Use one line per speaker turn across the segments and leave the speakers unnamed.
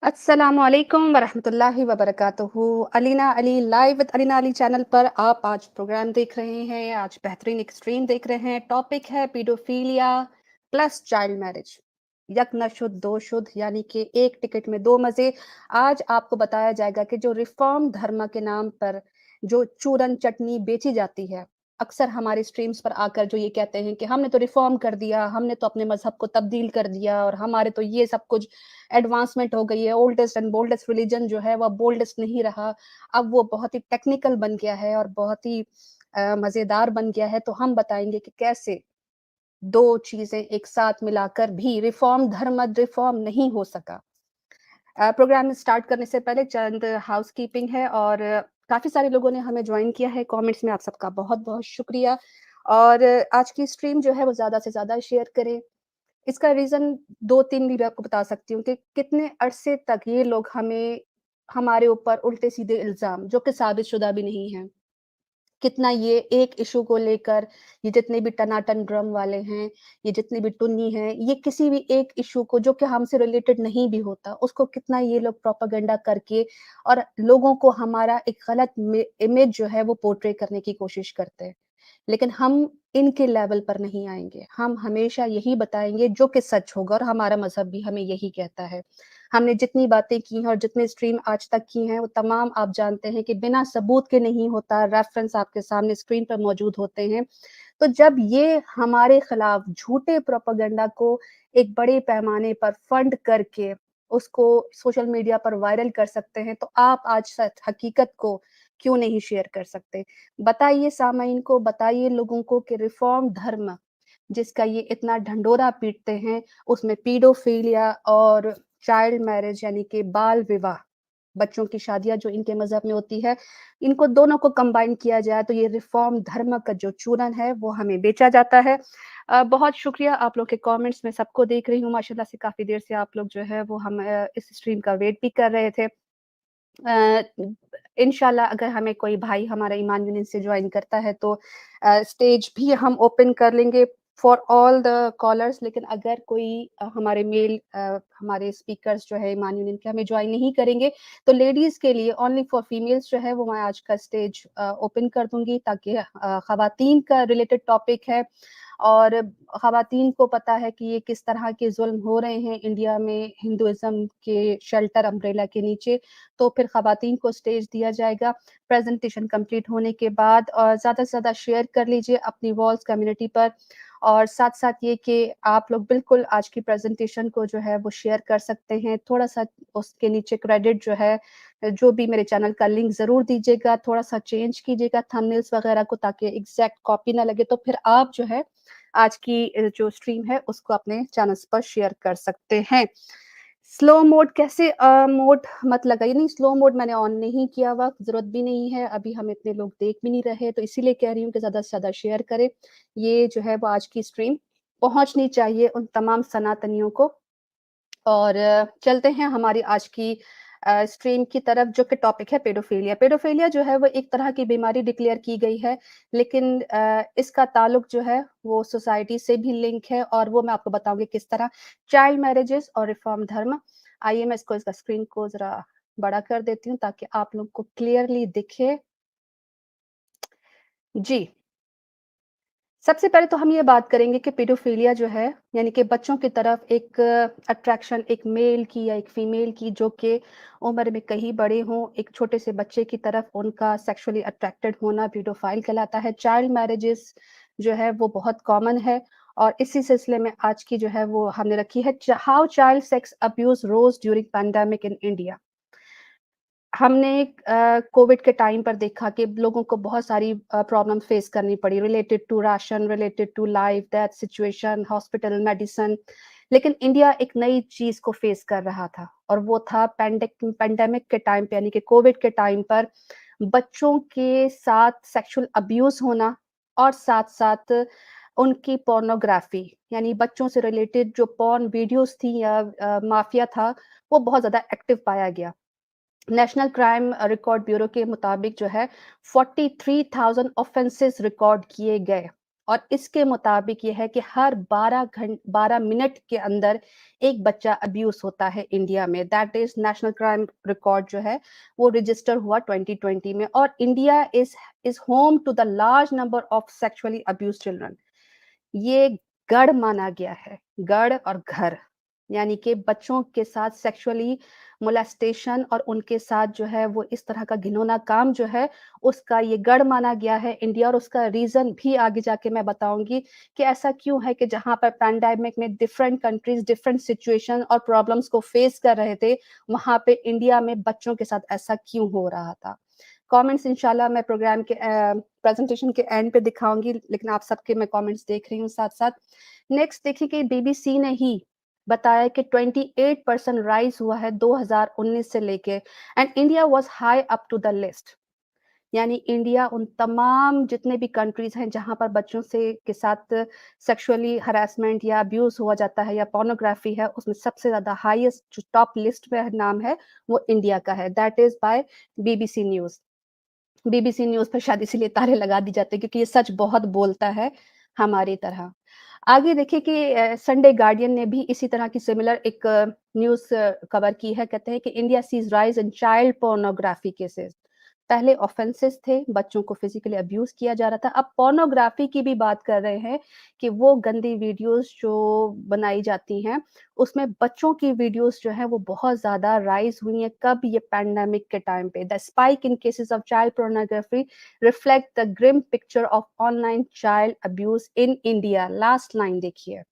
अस्सलामुअलैकुम वरहमतुल्लाहि वबरकातुहू। Alina Ali live with Alina Ali channel पर आप आज प्रोग्राम देख रहे हैं। आज बेहतरीन एक स्ट्रीम देख रहे हैं। टॉपिक है पीडोफीलिया प्लस चाइल्ड मैरिज। यक न शुद्ध दो शुद्ध, यानी कि एक टिकट में दो मजे। आज आपको बताया जाएगा कि जो रिफॉर्म धर्म के नाम पर जो चूरन चटनी बेची जाती है, अक्सर हमारे स्ट्रीम्स पर आकर जो ये कहते हैं कि हमने तो रिफॉर्म कर दिया, हमने तो अपने मजहब को तब्दील कर दिया और हमारे तो ये सब कुछ एडवांसमेंट हो गई है, ओल्डेस्ट एंड बोल्डेस्ट रिलीजन जो है वह बोल्डेस्ट नहीं रहा, अब वो बहुत ही टेक्निकल बन गया है और बहुत ही मज़ेदार बन गया है। तो हम बताएँगे कि कैसे 2 चीज़ें एक साथ मिलाकर भी रिफ़ॉर्म धर्म रिफ़ॉर्म नहीं हो सका। प्रोग्राम स्टार्ट करने से पहले चंद हाउसकीपिंग है और काफ़ी सारे लोगों ने हमें जॉइन किया है, कमेंट्स में आप सबका बहुत-बहुत शुक्रिया। और आज की स्ट्रीम जो है वो ज़्यादा से ज़्यादा शेयर करें। इसका रीज़न 2-3 भी मैं आपको बता सकती हूँ कि कितने अरसे तक ये लोग हमारे ऊपर उल्टे-सीधे इल्ज़ाम, जो कि साबित-शुदा भी नहीं हैं, कितना ये एक इश्यू को लेकर, ये जितने भी टनाटन ड्रम वाले हैं, ये जितने भी टुन्नी हैं, ये किसी भी एक इश्यू को जो कि हमसे रिलेटेड नहीं भी होता, उसको कितना ये लोग प्रोपेगेंडा करके और लोगों को हमारा एक गलत इमेज जो है वो पोर्ट्रे करने की कोशिश करते हैं। लेकिन हम इनके लेवल पर नहीं आएँगे। हम हमेशा यही बताएँगे जो कि सच होगा और हमारा मज़हब भी हमें यही कहता है। हमने जितनी बातें की हैं और जितने स्ट्रीम आज तक की हैं, वो तमाम आप जानते हैं कि बिना सबूत के नहीं होता, रेफ़रेंस आपके सामने स्क्रीन पर मौजूद होते हैं। तो जब ये हमारे खिलाफ झूठे प्रोपेगेंडा को एक बड़े पैमाने पर फंड करके उसको सोशल मीडिया पर वायरल कर सकते हैं, तो आप आज सच हकीकत को क्यों नहीं शेयर कर सकते? बताइए सामाईन को, बताइए लोगों को कि रिफ़ॉर्म धर्म जिसका ये इतना ढंढोरा पीटते हैं, उसमें पीडोफिलिया और चाइल्ड मैरिज यानी कि बाल विवाह, बच्चों की शादियाँ जो इनके मज़हब में होती है, इनको दोनों को कंबाइन किया जाए तो ये रिफ़ॉर्म धर्म का जो चूरन है वो हमें बेचा जाता है। बहुत शुक्रिया आप लोग के कमेंट्स मैं सबको देख रही हूँ माशाल्लाह से काफ़ी देर से आप लोग जो है वो इस स्ट्रीम का वेट भी कर रहे थे। अ, इंशाल्लाह अगर हमें कोई भाई हमारा ईमान यूनियन से जॉइन करता है तो स्टेज भी हम ओपन कर लेंगे फॉर ऑल द कॉलर्स। लेकिन अगर कोई हमारे हमारे स्पीकर्स जो है ईमान यूनियन के हमें जॉइन नहीं करेंगे, तो लेडीज़ के लिए ओनली फॉर फीमेल्स जो है वो मैं आज का स्टेज ओपन कर दूँगी ताकि ख़वातीन का रिलेटेड टॉपिक है और ख़वातीन को पता है कि ये किस तरह के ज़ुल्म हो रहे हैं इंडिया में हिंदुइज़्म के शेल्टर अम्ब्रेला के नीचे। तो फिर ख़वातीन को स्टेज दिया जाएगा। प्रेज़ेंटेशन कंप्लीट होने के बाद और ज़्यादा से ज़्यादा शेयर कर लीजिए अपनी वॉल्स कम्युनिटी पर और साथ-साथ ये कि आप लोग बिल्कुल आज की प्रेज़ेंटेशन को जो है वो शेयर कर सकते हैं। थोड़ा-सा उसके नीचे क्रेडिट जो है, जो भी मेरे चैनल का लिंक ज़रूर दीजिएगा, थोड़ा-सा चेंज कीजिएगा थंबनेल्स वग़ैरह को ताकि एग्ज़ैक्ट कॉपी ना लगे, तो फिर आप जो है आज की जो स्ट्रीम है उसको अपने चैनल्स पर शेयर कर सकते हैं। स्लो मोड कैसे मोड मत लगाइए, नहीं स्लो मोड मैंने ऑन नहीं किया हुआ, ज़रूरत भी नहीं है, अभी हम इतने लोग देख भी नहीं रहे, तो इसीलिए कह रही हूँ कि ज़्यादा से ज़्यादा शेयर करें। ये जो है वो आज की स्ट्रीम पहुँचनी चाहिए उन तमाम सनातनियों को। और चलते हैं हमारी आज की स्ट्रीम की तरफ जो कि टॉपिक है पेडोफिलिया। पेडोफिलिया जो है वो एक तरह की बीमारी डिक्लेयर की गई है, लेकिन इसका ताल्लुक जो है वो सोसाइटी से भी लिंक है और वो मैं आपको बताऊँगी किस तरह। चाइल्ड मैरेजेस और रिफॉर्म धर्म। आइए मैं इसका स्क्रीन को ज़रा बड़ा कर देती हूँ ताकि आप लोग को क्लियरली दिखे। जी। सबसे पहले तो हम ये बात करेंगे कि पेडोफिलिया जो है, यानी कि बच्चों की तरफ एक अट्रैक्शन एक मेल की या एक फीमेल की जो कि उम्र में कहीं बड़े हों, एक छोटे से बच्चे की तरफ उनका सेक्सुअली अट्रैक्टेड होना पेडोफाइल कहलाता है। चाइल्ड मैरेजेस जो है वो बहुत कॉमन है और इसी सिलसिले में आज की जो है वो हमने रखी है how child sex abuse rose during pandemic in India. हमने कोविड के टाइम पर देखा कि लोगों को बहुत सारी प्रॉब्लम फेस करनी पड़ी related to ration, related to life, death situation, hospital, medicine. लेकिन इंडिया एक नई चीज़ को फेस कर रहा था और वो था पैंडेमिक के टाइम पे यानी कि कोविड के टाइम पर बच्चों के साथ सेक्सुअल अब्यूज़ होना और साथ-साथ उनकी पोर्नोग्राफ़ी यानी बच्चों से रिलेटेड जो पोर्न वीडियोज़ थी या माफ़िया था, वो बहुत ज़्यादा एक्टिव पाया गया। नेशनल क्राइम रिकॉर्ड ब्यूरो के मुताबिक जो है 43,000 ऑफेंसेस रिकॉर्ड किए गए और इसके मुताबिक ये है कि हर 12 मिनट के अंदर एक बच्चा अब्यूज़ होता है इंडिया में। That is national crime record जो है, वो रजिस्टर हुआ 2020 में और India is home to the large number of sexually abused children. ये गढ़ माना गया है, गढ़ और घर, यानी कि बच्चों के साथ सेक्सुअली मोलेस्टेशन और उनके साथ जो है वो इस तरह का घिनौना काम जो है, उसका ये गढ़ माना गया है इंडिया और उसका रीज़न भी आगे जाके मैं बताऊँगी कि ऐसा क्यों है कि जहाँ पर पैंडेमिक में डिफरेंट कंट्रीज़, डिफरेंट सिचुएशन और प्रॉब्लम्स को फेस कर रहे थे, वहाँ पे इंडिया में बच्चों के साथ ऐसा क्यों हो रहा था। कमेंट्स इंशाल्लाह मैं प्रोग्राम के प्रेज़ेंटेशन के एंड पे दिखाऊँगी, लेकिन आप सबके मैं कमेंट्स देख रही हूँ साथ-साथ। नेक्स्ट देखिए कि बीबीसी ने ही बताया कि 28% राइज़ हुआ है 2019 से लेके and India was high up to the list. यानी इंडिया उन तमाम जितने भी कंट्रीज़ हैं जहाँ पर बच्चों से के साथ सेक्सुअली हैरेसमेंट या अब्यूज़ हुआ जाता है या पोर्नोग्राफ़ी है, उसमें सबसे ज़्यादा हाईएस्ट जो टॉप लिस्ट में नाम है, वो इंडिया का है। That is by BBC news. BBC news पर शायद इसीलिए ताले लगा दी जाते हैं क्योंकि ये सच बहुत बोलता है हमारी तरह। आगे देखिए कि संडे गार्डियन ने भी इसी तरह की सिमिलर एक न्यूज़ कवर की है। कहते हैं कि India sees rise in child pornography cases. पहले ऑफेंसेस थे, बच्चों को फिज़िकली अब्यूज़ किया जा रहा था। अब पोर्नोग्राफी की भी बात कर रहे हैं कि वो गंदी वीडियोज़ जो बनाई जाती हैं, उसमें बच्चों की वीडियोज़ जो हैं वो बहुत ज़्यादा राइज़ हुई हैं। कब? ये पैंडेमिक के टाइम पे। The spike in cases of child pornography reflect the grim picture of online child abuse in India. Last line देखिए।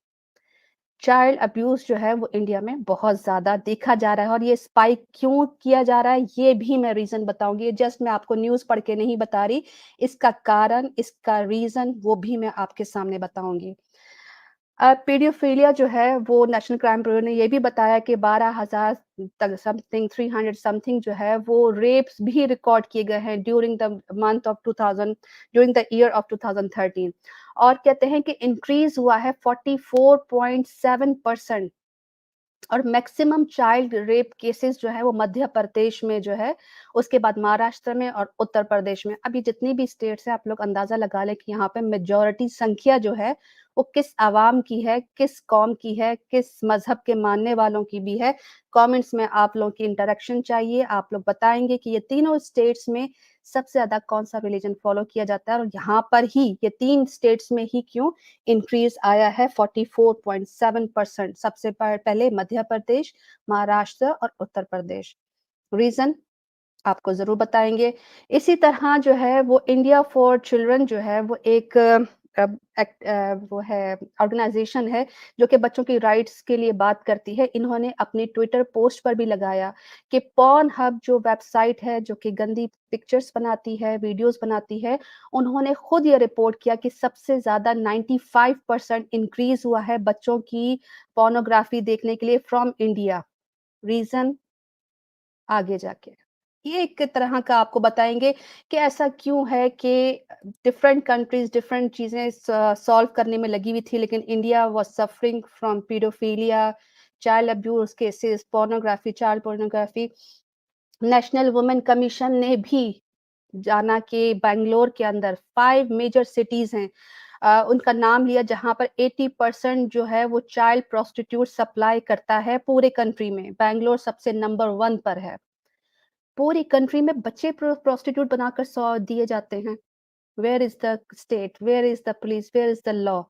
चाइल्ड अब्यूज़ जो है वो इंडिया में बहुत ज़्यादा देखा जा रहा है और ये स्पाइक क्यों किया जा रहा है, ये भी मैं रीज़न बताऊँगी। ये जस्ट मैं आपको न्यूज़ पढ़ के नहीं बता रही, इसका कारण, इसका रीज़न वो भी मैं आपके सामने बताऊँगी। पीडियोफिलिया जो है वो नेशनल क्राइम ब्यूरो ने ये भी बताया कि 12,000 तक समथिंग 300 समथिंग जो है वो रेप्स भी रिकॉर्ड किए गए हैं ड्यूरिंग द ईयर ऑफ 2013 और कहते हैं कि इंक्रीज़ हुआ है 44.7% और मैक्सिमम चाइल्ड रेप केसेस जो है वो मध्य प्रदेश में जो है, उसके बाद महाराष्ट्र में और उत्तर प्रदेश में। अब ये जितनी भी स्टेट्स हैं आप लोग अंदाज़ा लगा लें कि यहाँ पे मेजॉरिटी संख्या जो है, वो किस अवाम की है, किस कौम की है, किस मज़हब के मानने वालों की भी है। कमेंट्स में आप लोगों की इंटरैक्शन चाहिए, आप लोग बताएँगे कि ये तीनों स्टेट्स में सबसे ज़्यादा कौन-सा रिलिजन फ़ॉलो किया जाता है और यहाँ पर ही ये 3 स्टेट्स में ही क्यों इंक्रीज़ आया है 44.7% सबसे पहले मध्य प्रदेश, महाराष्ट्र और उत्तर प्रदेश। रीज़न आपको ज़रूर बताएँगे। इसी तरह जो है वो इंडिया फॉर चिल्ड्रन जो है वो एक वो है ऑर्गनाइज़ेशन है जो कि बच्चों की राइट्स के लिए बात करती है। इन्होंने अपनी ट्विटर पोस्ट पर भी लगाया कि पॉर्न हब जो वेबसाइट है जो कि गंदी पिक्चर्स बनाती है, वीडियोज़ बनाती है, उन्होंने खुद ये रिपोर्ट किया कि सबसे ज़्यादा 95% इंक्रीज़ हुआ है बच्चों की पोर्नोग्राफ़ी देखने के लिए फ्रॉम इंडिया। रीज़न आगे जाके। ये एक तरह का आपको बताएँगे कि ऐसा क्यों है कि डिफरेंट कंट्रीज़ डिफरेंट चीज़ें सॉल्व करने में लगी हुई थी, लेकिन India was suffering from paedophilia, child abuse cases, pornography, child pornography. National women commission ने भी जाना कि बैंगलोर के अंदर 5 मेजर सिटीज़ हैं उनका नाम लिया जहाँ पर 80% जो है वो चाइल्ड प्रोस्टिट्यूट सप्लाई करता है पूरे कंट्री में। बैंगलोर सबसे नंबर 1 पर है। पूरी कंट्री में बच्चे प्रोस्टिट्यूट बनाकर दिए जाते हैं। Where is the state? Where is the police? Where is the law?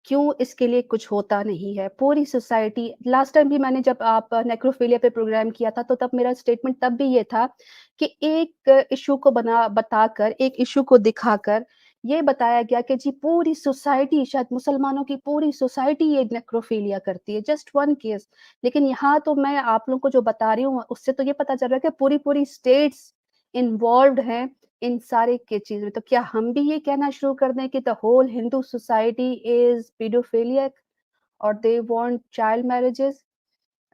क्यों इसके लिए कुछ होता नहीं है? पूरी सोसाइटी लास्ट टाइम भी मैंने जब आप नेक्रोफिलिया पे प्रोग्राम किया था, तो तब मेरा स्टेटमेंट तब भी ये था कि एक इश्यू को बताकर, एक इश्यू को दिखाकर ये बताया गया कि जी पूरी सोसाइटी शायद मुसलमानों की पूरी सोसाइटी ये नेक्रोफिलिया करती है, जस्ट वन केस। लेकिन यहाँ तो मैं आप लोगों को जो बता रही हूँ, उससे तो ये पता चल रहा है कि पूरी-पूरी स्टेट्स इन्वॉल्व्ड हैं इन सारे के चीज़ में। तो क्या हम भी ये कहना शुरू कर दें कि the whole Hindu society is paedophilic और दे वांट चाइल्ड मैरेजेस?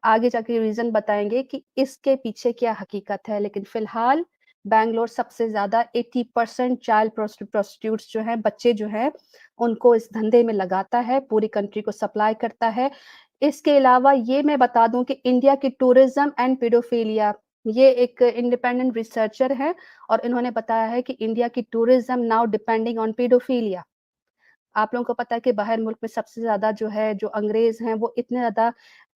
आगे जाके रीज़न बताएँगे कि इसके पीछे क्या हकीकत है। लेकिन फ़िलहाल बैंगलोर सबसे ज़्यादा 80% चाइल्ड प्रोस्टिट्यूट्स जो हैं, बच्चे जो हैं, उनको इस धंधे में लगाता है, पूरी कंट्री को सप्लाई करता है। इसके अलावा ये मैं बता दूँ कि इंडिया की टूरिज़्म एंड पैडोफिलिया ये एक इंडिपेंडेंट रिसर्चर हैं और इन्होंने बताया है कि इंडिया की टूरिज़्म नाउ डिपेंडिंग ऑन पैडोफिलिया। आप लोगों को पता है कि बाहर मुल्क में सबसे ज़्यादा जो है, जो अंग्रेज़ हैं, वो इतने ज़्यादा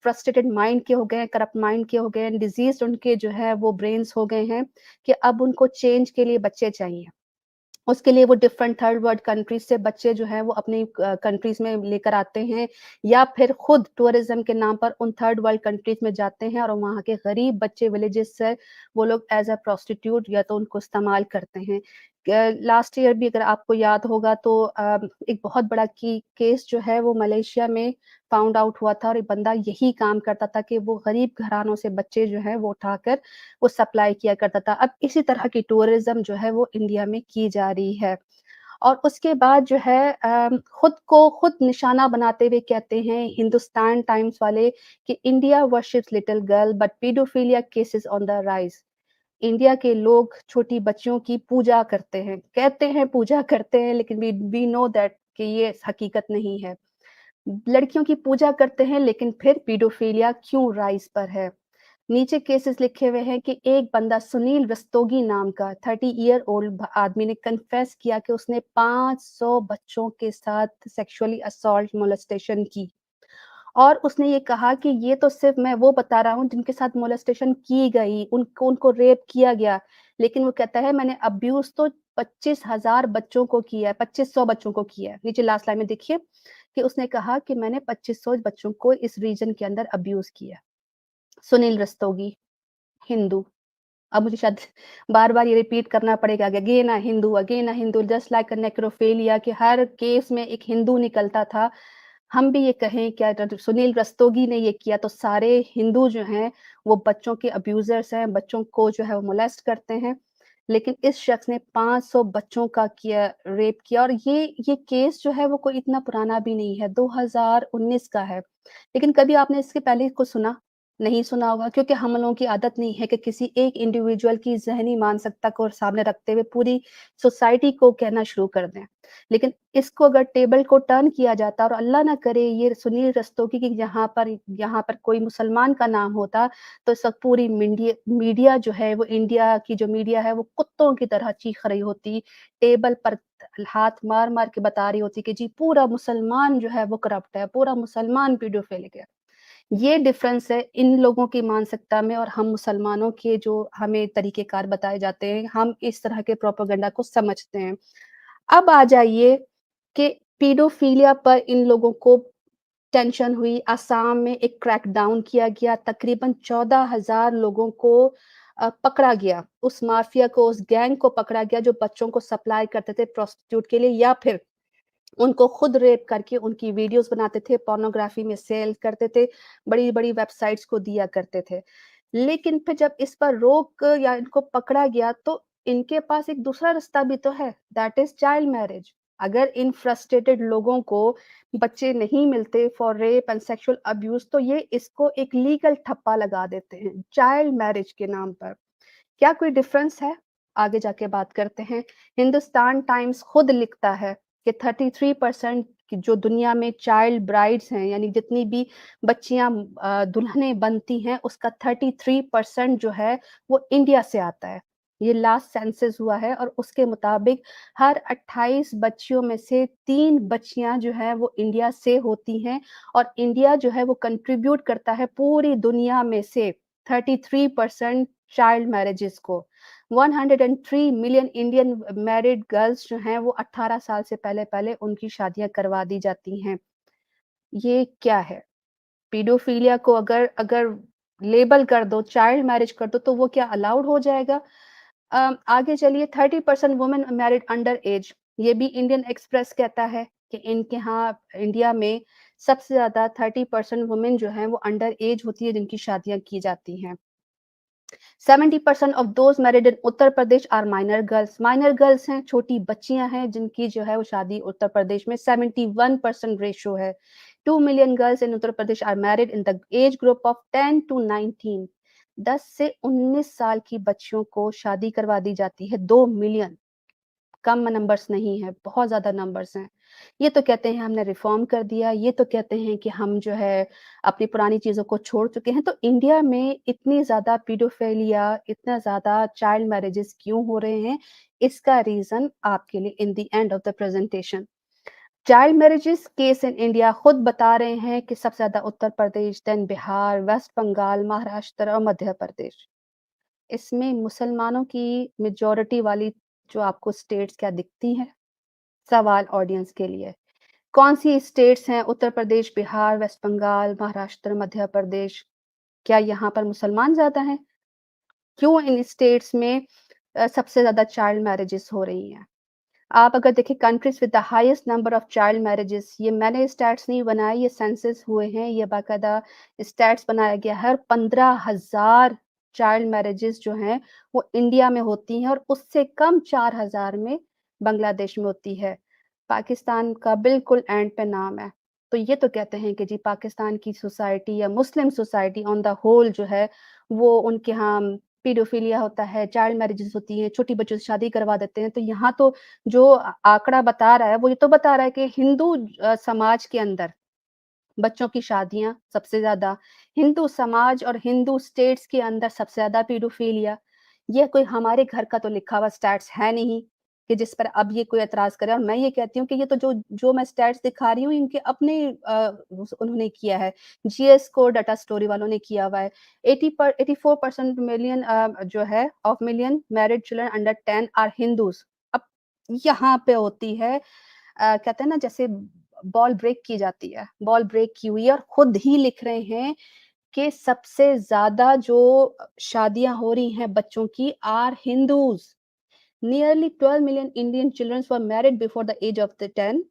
फ्रस्ट्रेटेड माइंड के हो गए हैं, करप्ट माइंड के हो गए हैं, डिज़ीज़्ड उनके जो है वो ब्रेन्स हो गए हैं कि अब उनको चेंज के लिए बच्चे चाहिए। उसके लिए वो डिफरेंट थर्ड वर्ल्ड कंट्रीज़ से बच्चे जो हैं वो अपनी कंट्रीज़ में लेकर आते हैं या फिर खुद टूरिज़्म के नाम पर उन थर्ड वर्ल्ड कंट्रीज़ में जाते हैं और वहाँ के गरीब बच्चे विलेजेस से वो लोग एज़ अ प्रोस्टिट्यूट या तो उनको इस्तेमाल करते हैं। लास्ट ईयर भी अगर आपको याद होगा तो एक बहुत बड़ा केस जो है वो मलेशिया में फाउंड आउट हुआ था और एक बंदा यही काम करता था कि वो गरीब घरानों से बच्चे जो हैं वो उठाकर वो सप्लाई किया करता था। अब इसी तरह की टूरिज़्म जो है वो इंडिया में की जा रही है। और उसके बाद जो है खुद को खुद निशाना बनाते हुए कहते हैं हिंदुस्तान टाइम्स वाले कि India worships little girl but paedophilia cases on the rise. India के लोग छोटी बच्चियों की पूजा करते हैं। कहते हैं पूजा करते हैं लेकिन वी नो दैट कि ये हकीकत नहीं है। लड़कियों की पूजा करते हैं लेकिन फिर पीडोफिलिया क्यों राइज़ पर है? नीचे केसेस लिखे हुए हैं कि एक बंदा सुनील रस्तोगी नाम का 30 ईयर ओल्ड आदमी ने कन्फेस किया कि उसने 500 बच्चों के साथ सेक्सुअली असॉल्ट मोलेस्टेशन की और उसने ये कहा कि ये तो सिर्फ मैं वो बता रहा हूँ जिनके साथ मोलेस्टेशन की गई, उनको उनको रेप किया गया। लेकिन वो कहता है मैंने अब्यूज़ तो 25,000 बच्चों को किया है, 2500 बच्चों को किया है। नीचे लास्ट लाइन में देखिए कि उसने कहा कि मैंने 2500 बच्चों को इस रीजन के अंदर अब्यूज़ किया। सुनील रस्तोगी, हिंदू। अब मुझे शायद बार-बार ये रिपीट करना पड़ेगा again a Hindu just like a necrophilia कि हर केस में एक हिंदू निकलता था। हम भी ये कहें क्या सुनील रस्तोगी ने ये किया तो सारे हिंदू जो हैं वो बच्चों के अब्यूज़र्स हैं, बच्चों को जो है वो मोलेस्ट करते हैं। लेकिन इस शख्स ने 500 बच्चों का किया रेप किया और ये केस जो है वो कोई इतना पुराना भी नहीं है, 2019 का है। लेकिन कभी आपने इसके पहले इसको सुना? नहीं सुना होगा क्योंकि हम लोगों की आदत नहीं है कि किसी एक इंडिविजुअल की ज़हनी मानसिकता को सामने रखते हुए पूरी सोसाइटी को कहना शुरू कर दें। लेकिन इसको अगर टेबल को टर्न किया जाता और अल्लाह ना करे ये सुनील रस्तोगी की यहाँ पर कोई मुसलमान का नाम होता, तो इस वक़्त पूरी मीडिया जो है वो इंडिया की जो मीडिया है वो कुत्तों की तरह चीख रही होती, टेबल पर हाथ मार-मार के बता रही होती कि जी पूरा मुसलमान जो है वो करप्ट है, पूरा मुसलमान पीडोफिलिक है। ये डिफरेंस है इन लोगों की मानसिकता में और हम मुसलमानों के जो हमें तरीक़ेकार बताए जाते हैं, हम इस तरह के प्रोपेगेंडा को समझते हैं। अब आ जाइए कि पीडोफिलिया पर इन लोगों को टेंशन हुई, असम में एक क्रैकडाउन किया गया, तकरीबन 14,000 लोगों को पकड़ा गया। उस माफिया को, उस गैंग को पकड़ा गया जो बच्चों को सप्लाई करते थे प्रोस्टिट्यूट के लिए या फिर उनको खुद रेप करके उनकी वीडियोज़ बनाते थे, पोर्नोग्राफ़ी में सेल करते थे, बड़ी-बड़ी वेबसाइट्स को दिया करते थे। लेकिन फिर जब इस पर रोक या इनको पकड़ा गया तो इनके पास एक दूसरा रास्ता भी तो है, दैट इज़ चाइल्ड मैरिज। अगर इन फ्रस्ट्रेटेड लोगों को बच्चे नहीं मिलते for rape and sexual abuse तो ये इसको एक लीगल ठप्पा लगा देते हैं, चाइल्ड मैरिज के नाम पर। क्या कोई डिफरेंस है? आगे जाके बात करते हैं। हिंदुस्तान टाइम्स खुद लिखता है कि 33% की जो दुनिया में चाइल्ड ब्राइड्स हैं, यानी जितनी भी बच्चियाँ दुल्हनें बनती हैं, उसका 33% जो है, वो इंडिया से आता है। ये लास्ट सेंसस हुआ है और उसके मुताबिक हर 28 बच्चियों में से 3 बच्चियाँ जो हैं, वो इंडिया से होती हैं और इंडिया जो है, वो कंट्रीब्यूट करता है पूरी दुनिया में से 33% चाइल्ड मैरेजेस को। 103 मिलियन इंडियन मैरिड गर्ल्स जो हैं वो 18 साल से पहले-पहले उनकी शादियाँ करवा दी जाती हैं। ये क्या है? पीडोफिलिया को अगर अगर लेबल कर दो, चाइल्ड मैरिज कर दो तो वो क्या अलाउड हो जाएगा? आगे चलिए 30% वुमेन मैरिड अंडर एज ये भी इंडियन एक्सप्रेस कहता है कि इनके यहाँ इंडिया में सबसे ज़्यादा 30% वुमेन जो हैं वो अंडर एज होती है जिनकी शादियाँ की जाती हैं। 70% of those married in Uttar Pradesh are minor girls. Minor girls हैं, छोटी बच्चियां हैं जिनकी जो है वो शादी उत्तर प्रदेश में 71% रेशो है। 2 million girls in Uttar Pradesh are married in the age group of 10 to 19। 10 से 19 साल की बच्चियों को शादी करवा दी जाती है। 2 मिलियन कम नंबर्स नहीं है, बहुत ज़्यादा नंबर्स हैं। ये तो कहते हैं हमने रिफ़ॉर्म कर दिया, ये तो कहते हैं कि हम जो है अपनी पुरानी चीज़ों को छोड़ चुके हैं। तो इंडिया में इतनी ज़्यादा पीडोफिलिया, इतना ज़्यादा चाइल्ड मैरेजेस क्यों हो रहे हैं? इसका रीज़न आपके लिए in the end of the presentation child marriages case in India खुद बता रहे हैं कि सबसे ज़्यादा उत्तर प्रदेश, देन बिहार, वेस्ट बंगाल, महाराष्ट्र और मध्य प्रदेश। इसमें मुसलमानों की मेजॉरिटी वाली जो आपको स्टेट्स क्या दिखती हैं? सवाल ऑडियंस के लिए। कौन-सी स्टेट्स हैं उत्तर प्रदेश, बिहार, वेस्ट बंगाल, महाराष्ट्र, मध्य प्रदेश? क्या यहाँ पर मुसलमान ज़्यादा हैं? क्यों इन स्टेट्स में सबसे ज़्यादा चाइल्ड मैरेजेस हो रही हैं? आप अगर देखिए countries with the highest number of child marriages ये मैंने स्टैट्स नहीं बनाए, ये सेंसस हुए हैं, ये बाकायदा स्टैट्स बनाया गया है और 15,000 चाइल्ड मैरेजेस जो हैं, वो इंडिया में होती हैं और उससे कम 4,000 में बांग्लादेश में होती है। पाकिस्तान का बिल्कुल एंड पे नाम है। तो ये तो कहते हैं कि जी पाकिस्तान की सोसाइटी या मुस्लिम सोसाइटी ऑन द होल जो है, वो उनके यहाँ पीडोफिलिया होता है, चाइल्ड मैरेजेस होती हैं, छोटी बच्चों से शादी करवा देते हैं। तो यहाँ तो जो आंकड़ा बता रहा है, वो ये तो बता रहा है कि हिंदू समाज के अंदर बच्चों की शादियाँ सबसे ज़्यादा, हिंदू समाज और हिंदू स्टेट्स के अंदर सबसे ज़्यादा पीडोफिलिया। ये कोई हमारे घर का तो लिखा हुआ स्टैट्स है नहीं, कि जिस पर अब ये कोई ऐतराज़ करे और मैं ये कहती हूँ कि ये तो जो जो मैं स्टैट्स दिखा रही हूँ, इनके अपने उस उन्होंने किया है, जीएस को डाटा स्टोरी वालों ने किया हुआ है। 84% मिलियन जो है of million married children under 10 are Hindus. अब यहाँ पे होती है कहते हैं ना जैसे बॉल ब्रेक की जाती है, बॉल ब्रेक की हुई है और खुद ही लिख रहे हैं कि सबसे ज़्यादा जो शादियाँ हो रही हैं बच्चों की are Hindus. Nearly 12 million Indian children were married before the age of the 10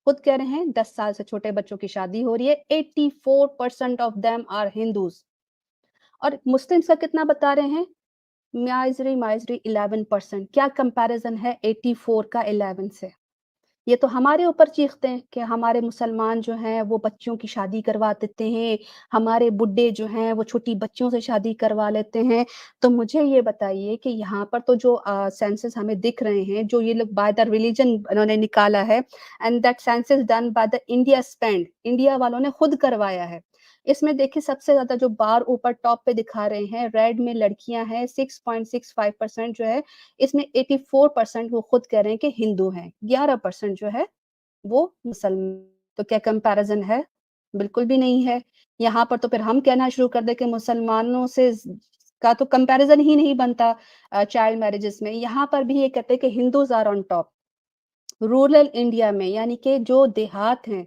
खुद कह रहे हैं 10 साल से छोटे बच्चों की शादी हो रही है। 84% ऑफ देम आर हिंदूज़ और मुस्लिम्स का कितना बता रहे हैं? माइज़री माइज़री 11% क्या कंपैरिज़न है 84 का 11 से? ये तो हमारे ऊपर चीखते हैं कि हमारे मुसलमान जो हैं वो बच्चों की शादी करवा देते हैं, हमारे बुड्ढे जो हैं वो छोटी बच्चियों से शादी करवा लेते हैं। तो मुझे ये बताइए कि यहाँ पर तो जो सेंसस हमें दिख रहे हैं, जो ये लोग बाय द रिलिजन इन्होंने निकाला है and that census done by the India spend India वालों ने खुद करवाया है। इसमें देखिए सबसे ज़्यादा जो बार ऊपर टॉप पे दिखा रहे हैं, रेड में लड़कियाँ हैं 6.65% जो है इसमें 84% वो खुद कह रहे हैं कि हिंदू हैं, 11% जो है वो मुसलमान तो क्या कंपैरिज़न है? बिल्कुल भी नहीं है। यहाँ पर तो फिर हम कहना शुरू कर दें कि मुसलमानों से ज़ का तो कंपैरिज़न ही नहीं बनता चाइल्ड मैरेजेज़ में। यहाँ पर भी ये कहते हैं कि Hindus are on top. Rural India में यानी कि जो देहात हैं,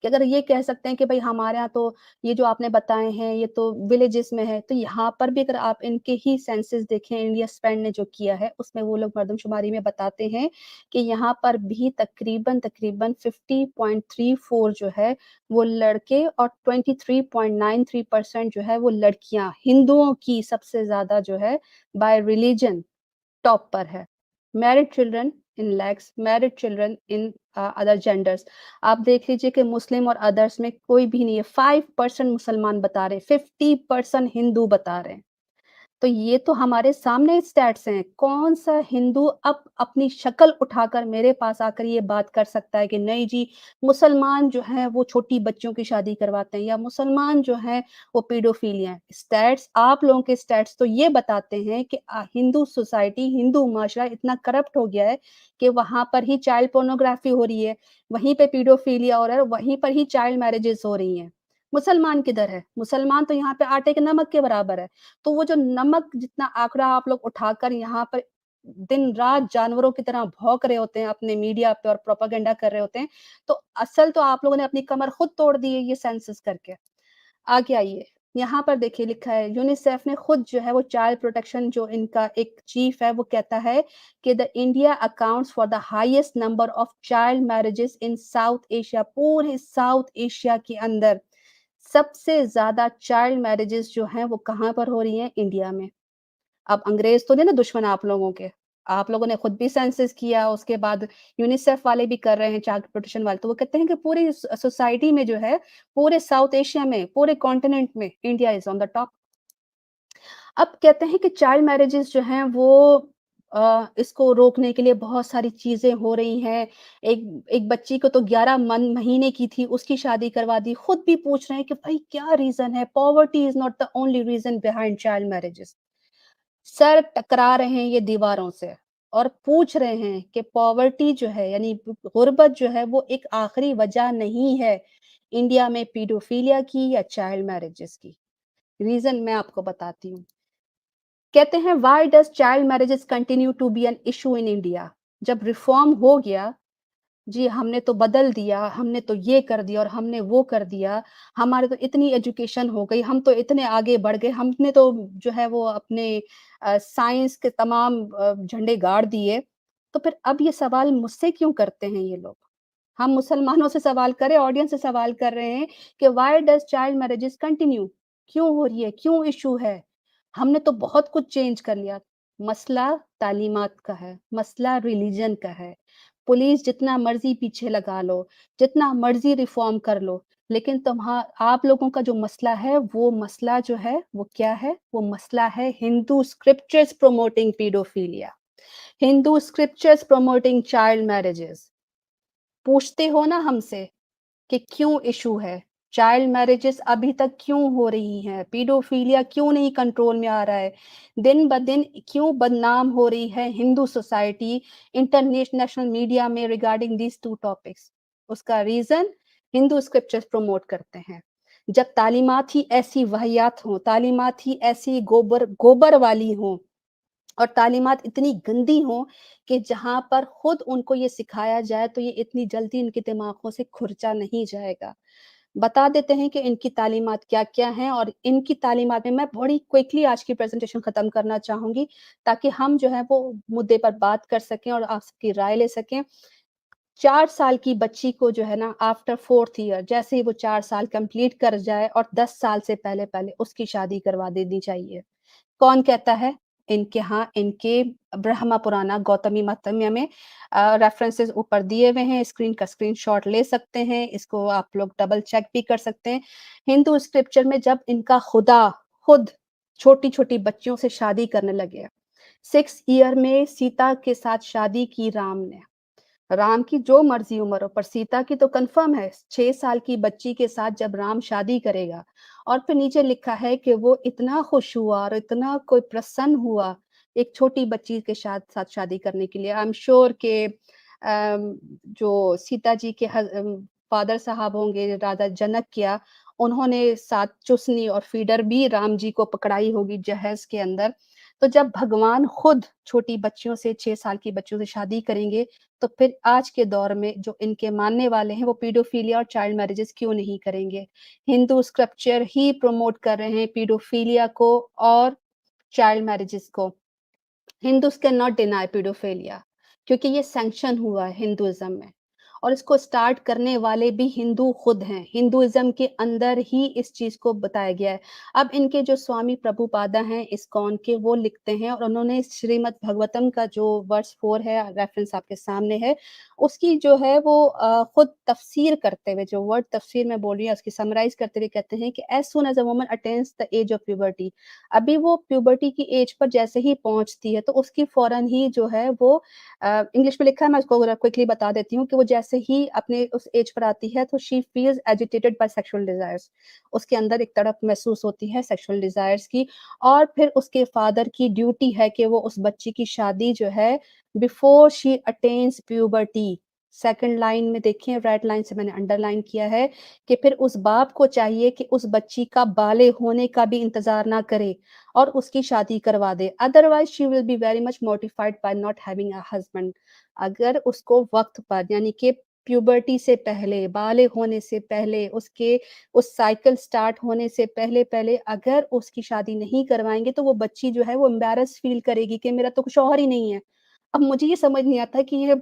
कि अगर ये कह सकते हैं कि भई हमारे यहाँ तो ये जो आपने बताए हैं, ये तो विलेजेस में है, तो यहाँ पर भी अगर आप इनके ही सेंसस देखें, इंडिया स्पेंड ने जो किया है, उसमें वो लोग मरदमशुमारी में बताते हैं कि यहाँ पर भी तकरीबन 50.34 जो है, वो लड़के और 23.93% जो है, वो लड़कियाँ, हिंदुओं की सबसे ज़्यादा जो है, बाय रिलिजन टॉप पर है। Married children in lakhs, married children in other genders. आप देख लीजिए कि मुस्लिम और अदर्स में कोई भी नहीं है। 5% मुसलमान बता रहे हैं, 50% हिंदू बता रहे हैं। तो ये तो हमारे सामने स्टैट्स हैं। कौन-सा हिंदू अब अपनी शक्ल उठाकर मेरे पास आकर ये बात कर सकता है कि नहीं जी, मुसलमान जो हैं वो छोटी बच्चियों की शादी करवाते हैं या मुसलमान जो हैं वो पीडोफिलिया हैं। स्टैट्स आप लोगों के स्टैट्स तो ये बताते हैं कि हिंदू सोसाइटी, हिंदू माशरा इतना करप्ट हो गया है कि वहाँ पर ही चाइल्ड पोर्नोग्राफी हो रही है, वहीं पे पीडोफिलिया हो रहा है, वहीं पर ही चाइल्ड मैरेजेज़ हो रही हैं। मुसलमान किधर है? मुसलमान तो यहाँ पे आटे के नमक के बराबर है। तो वो जो नमक जितना आँकड़ा आप लोग उठाकर यहाँ पर दिन-रात जानवरों की तरह भौंक रहे होते हैं अपने मीडिया पे और प्रोपेगेंडा कर रहे होते हैं, तो असल तो आप लोगों ने अपनी कमर खुद तोड़ दी है ये सेंसस करके। आगे आइए, यहाँ पर देखिए लिखा है यूनिसेफ ने खुद जो है वो चाइल्ड प्रोटेक्शन जो इनका एक चीफ है वो कहता है कि the India accounts for the highest number of child marriages in south Asia पूरे साउथ एशिया के अंदर सबसे ज़्यादा चाइल्ड मैरेजेज़ जो हैं वो कहाँ पर हो रही हैं? इंडिया में। अब अंग्रेज़ तो नहीं ना दुश्मन आप लोगों के। आप लोगों ने खुद भी सेंसस किया, उसके बाद यूनिसेफ वाले भी कर रहे हैं चाइल्ड प्रोटेक्शन वाले। तो वो कहते हैं कि पूरी सोसाइटी में जो है, पूरे साउथ एशिया में, पूरे कॉन्टिनेंट में India is on the top. अब कहते हैं कि चाइल्ड मैरेजेज़ जो हैं वो इसको रोकने के लिए बहुत सारी चीज़ें हो रही हैं। एक एक बच्ची को तो 11 महीने की थी, उसकी शादी करवा दी। खुद भी पूछ रहे हैं कि भाई क्या रीज़न है? Poverty is not the only reason behind child marriages. Sir टकरा रहे हैं ये दीवारों से और पूछ रहे हैं कि पॉवर्टी जो है यानी गुर्बत जो है वो एक आखिरी वजह नहीं है इंडिया में पीडोफिलिया की या चाइल्ड मैरिजेस की। रीज़न मैं आपको बताती हूँ। कहते हैं why does child marriages continue to be an issue in India? जब रिफ़ॉर्म हो गया, जी, हमने तो बदल दिया, हमने तो ये कर दिया और हमने वो कर दिया, हमारे तो इतनी एजुकेशन हो गई, हम तो इतने आगे बढ़ गए, हमने तो जो है वो अपने साइंस के तमाम झंडे गाड़ दिए। तो फिर अब ये सवाल मुझसे क्यों करते हैं ये लोग? हम मुसलमानों से सवाल करें, ऑडियंस से सवाल कर रहे हैं कि why does child marriages continue? क्यों हो रही है? क्यों इश्यू है? हमने तो बहुत कुछ चेंज कर लिया। मसला तालीमात का है, मसला रिलिजन का है। पुलिस जितना मर्ज़ी पीछे लगा लो, जितना मर्ज़ी रिफ़ॉर्म कर लो, लेकिन आप लोगों का जो मसला है, वो मसला जो है, वो क्या है? वो मसला है Hindu scriptures promoting paedophilia, Hindu scriptures promoting child marriages. पूछते हो ना हमसे कि क्यों इश्यू है? चाइल्ड मैरेजेस अभी तक क्यों हो रही हैं? पीडोफिलिया क्यों नहीं कंट्रोल में आ रहा है? दिन-ब-दिन क्यों बदनाम हो रही है हिंदू सोसाइटी इंटरनेशनल मीडिया में रिगार्डिंग दीज़ 2 टॉपिक्स? उसका रीज़न हिंदू स्क्रिप्चर्स प्रमोट करते हैं। जब तालीमात ही ऐसी वाहियात हों, तालीमात ही ऐसी गोबर गोबर वाली हों और तालीमात इतनी गंदी हों कि जहाँ पर खुद उनको ये सिखाया जाए तो ये इतनी जल्दी इनके दिमागों से खुरचा नहीं जाएगा। बता देते हैं कि इनकी तालीमात क्या-क्या हैं और इनकी तालीमात में मैं बड़ी क्विकली आज की प्रेज़ेंटेशन ख़त्म करना चाहूँगी, ताकि हम जो है वो मुद्दे पर बात कर सकें और आपकी राय ले सकें। 4 साल की बच्ची को जो है ना आफ्टर 4th ईयर जैसे ही वो 4 साल कंप्लीट कर जाए और 10 साल से पहले-पहले उसकी शादी करवा देनी चाहिए। कौन कहता है? इनके ब्रह्मा पुराना गौतमी महत्म्य में रेफरेंसेस ऊपर दिए हुए हैं, स्क्रीन का स्क्रीनशॉट ले सकते हैं, इसको आप लोग डबल चेक भी कर सकते हैं। हिंदू स्क्रिप्चर में जब इनका खुदा खुद छोटी-छोटी बच्चियों से शादी करने लगे, 6 ईयर में सीता के साथ शादी की राम ने। राम की जो मर्ज़ी उम्र हो, पर सीता की तो कन्फर्म है, 6 साल की बच्ची के साथ जब राम शादी करेगा और फिर नीचे लिखा है कि वो इतना खुश हुआ और इतना कोई प्रसन्न हुआ, एक छोटी बच्ची के साथ शादी करने के लिए। आई एम श्योर कि जो सीता जी के फ़ादर साहब होंगे, राजा जनक उन्होंने साथ चुसनी और फ़ीडर भी राम जी को पकड़ाई होगी जहेज़ के अंदर। तो जब भगवान खुद छोटी बच्चियों से 6 साल की बच्चियों से शादी करेंगे, तो फिर आज के दौर में जो इनके मानने वाले हैं, वो पीडोफिलिया और चाइल्ड मैरेजेस क्यों नहीं करेंगे? हिंदू स्क्रिप्चर ही प्रमोट कर रहे हैं पीडोफिलिया को और चाइल्ड मैरेजेस को। हिंदूज़ कैन नॉट डिनाय पैडोफिलिया क्योंकि ये सैंक्शन हुआ है हिंदुइज़्म में और इसको स्टार्ट करने वाले भी हिंदू खुद हैं। हिंदुइज़्म के अंदर ही इस चीज़ को बताया गया है। अब इनके जो स्वामी प्रभुपादा हैं इस्कॉन के वो लिखते हैं और उन्होंने श्रीमद् भगवतम का जो वर्स 4 है रेफ़रेंस आपके सामने है, उसकी जो है वो खुद तफ़सीर करते हुए जो वर्ड तफ़सीर मैं बोल रही हूँ उसकी समराइज़ करते हुए कहते हैं कि as soon as a woman attains the age of puberty अभी वो प्यूबर्टी की एज पर जैसे ही पहुँचती है, तो उसकी फ़ौरन ही जो है वो इंग्लिश में लिखा है, मैं उसको ज़रा क्विकली बता देती हूँ कि वो जैसे ही अपने उस एज पर आती है, तो she feels agitated by sexual desires. उसके अंदर एक तड़प महसूस होती है सेक्सुअल डिज़ायर्स की और फिर उसके फादर की ड्यूटी है कि वो उस बच्ची की शादी जो है before she attains puberty second line में देखिए रेड लाइन से मैंने अंडरलाइन किया है कि फिर उस बाप को चाहिए कि उस बच्ची का बाले होने का भी इंतज़ार ना करे और उसकी शादी करवा दे। Otherwise she will be very much mortified by not having a husband. अगर उसको वक़्त पर यानी कि प्यूबर्टी से पहले, बाले होने से पहले, उसके उस साइकिल स्टार्ट होने से पहले-पहले अगर उसकी शादी नहीं करवाएँगे, तो वो बच्ची जो है वो एम्बैरेस्ड फ़ील करेगी कि मेरा तो शौहर ही नहीं है। अब मुझे ये समझ नहीं आता कि ये